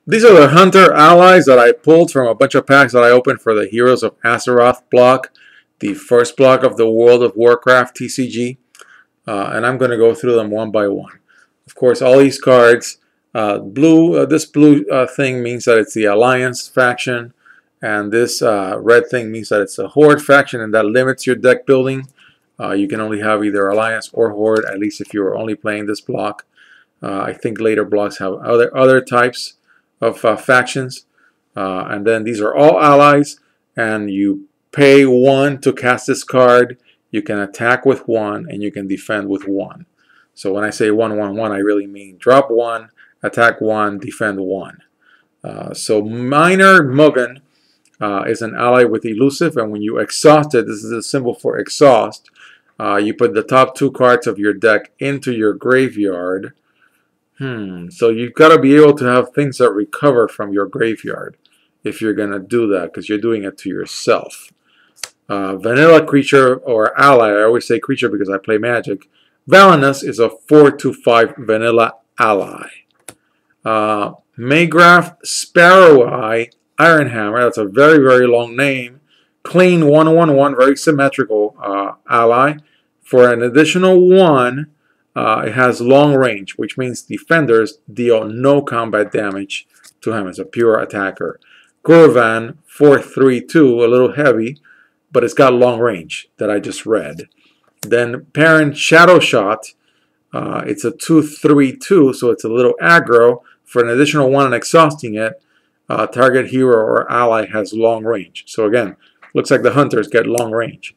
These are the Hunter allies that I pulled from a bunch of packs that I opened for the Heroes of Azeroth block, the first block of the World of Warcraft TCG. And I'm going to go through them one by one. Of course, all these cards, this blue thing means that it's the Alliance faction, and this red thing means that it's a Horde faction, and that limits your deck building. You can only have either Alliance or Horde, at least if you are only playing this block. I think later blocks have other types of factions. And then these are all allies, and you pay 1 to cast this card. You can attack with 1, and you can defend with 1. So when I say 1, 1, 1, I really mean drop 1, attack 1, defend 1. So Minor Muggin is an ally with Elusive, and when you exhaust it, this is a symbol for exhaust, you put the top 2 cards of your deck into your graveyard. So you've got to be able to have things that recover from your graveyard if you're going to do that, because you're doing it to yourself. Vanilla creature or ally, I always say creature because I play Magic. Valinus is a 4/5 vanilla ally. Maygraph Sparrow Eye Ironhammer, that's a very, very long name. Clean 1/1/1, very symmetrical ally. For an additional 1, it has long range, which means defenders deal no combat damage to him. It's a pure attacker. Gurvan 4/3/2, a little heavy, but it's got long range that I just read. Then Parent Shadow Shot, it's a 2/3/2, so it's a little aggro. For an additional 1 and exhausting it, target hero or ally has long range. So again, looks like the hunters get long range.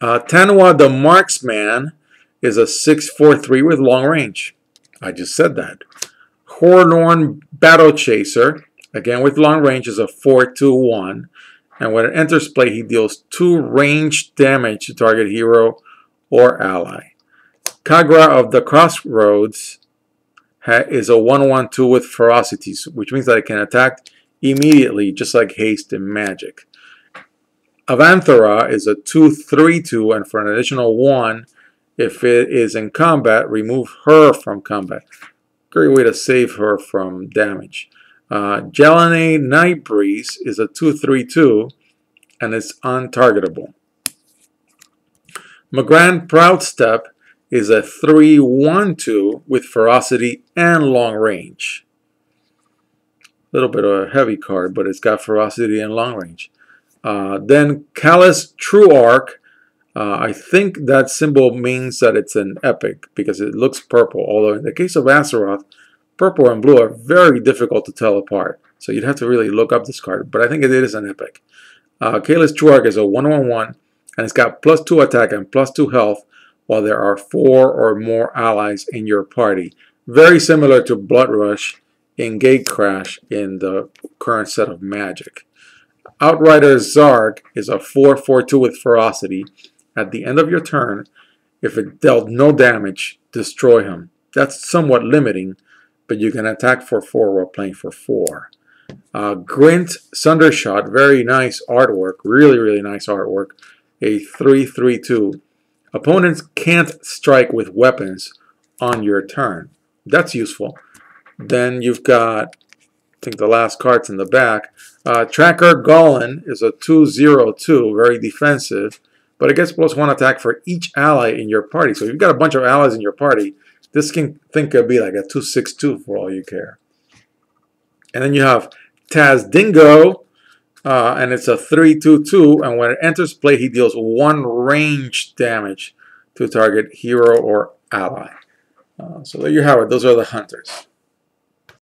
Tanwa the Marksman is a 6/4/3 with long range. I just said that. Hornorn Battle Chaser, again with long range, is a 4/2/1. And when it enters play, he deals 2 ranged damage to target hero or ally. Kagra of the Crossroads is a 1/1/2 with ferocity, which means that it can attack immediately, just like haste in Magic. Avanthara is a 2/3/2, and for an additional 1, if it is in combat, remove her from combat. Great way to save her from damage. Jelene Nightbreeze is a 2/3/2, and it's untargetable. Magrand Proudstep is a 3/1/2 with ferocity and long range. A little bit of a heavy card, but it's got ferocity and long range. Then Callous True Arc, I think that symbol means that it's an epic because it looks purple, although in the case of Azeroth, purple and blue are very difficult to tell apart. So you'd have to really look up this card, but I think it is an epic. Callous True Arc is a 1/1/1, and it's got +2 attack and +2 health while there are 4 or more allies in your party. Very similar to Blood Rush in Gatecrash in the current set of Magic. Outrider Zarg is a 4/4/2 with ferocity. At the end of your turn, if it dealt no damage, destroy him. That's somewhat limiting, but you can attack for 4 while playing for 4. Grint Sundershot, very nice artwork, really, really nice artwork. A 3/3/2. Opponents can't strike with weapons on your turn. That's useful. Then you've got, I think the last card's in the back. Tracker Golan is a 2/0/2, very defensive, but it gets +1 attack for each ally in your party. So if you've got a bunch of allies in your party, this can could be like a 2/6/2 for all you care. And then you have Taz Dingo, and it's a 3/2/2, and when it enters play, he deals 1 range damage to target hero or ally. So there you have it. Those are the hunters.